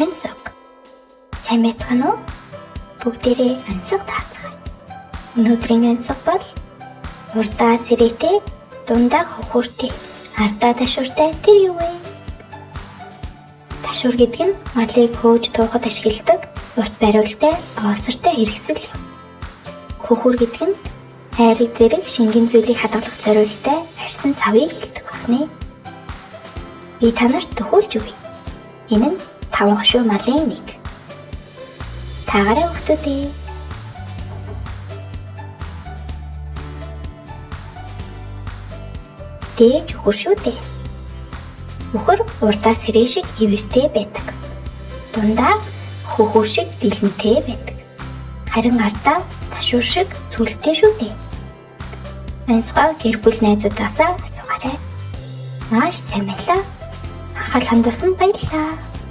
Онцог. Сайн байцгаана уу? Бүгдээрээ онцог таацгаая. Өнөөдрийн онцог бол урдаа сэрээтэй, дундаа хөхөртэй, ардаа ташууртай тэр юу вэ? Ташуур гэдэг нь малыг хөөж туухад ашигладаг урт бариултай, оосортой хэрэгсэл юм. Хөхөр гэдэг нь хайрыг зэрэг шингэн зүйлийг хадгалах зориултай арьсан савыг хэлдэг байна. Би танарт төхөөлж өгье. Энэ нь 5 хошуу малын нэг. Таагараа хүүхдүүдээ. Дээж үхэр шүү дээ. Үхэр урдаа сэрээ шиг ивэртэй байдаг. Дундаа хөхөр шиг дэлэнтэй байдаг. Харин ардаа ташуур шиг цүлтэй шүү дээ. Онцгой гэр бүл найзуудаасаа асуугаарай. Маш сайн байлаа. Анхаал хандуулсан баярлалаа.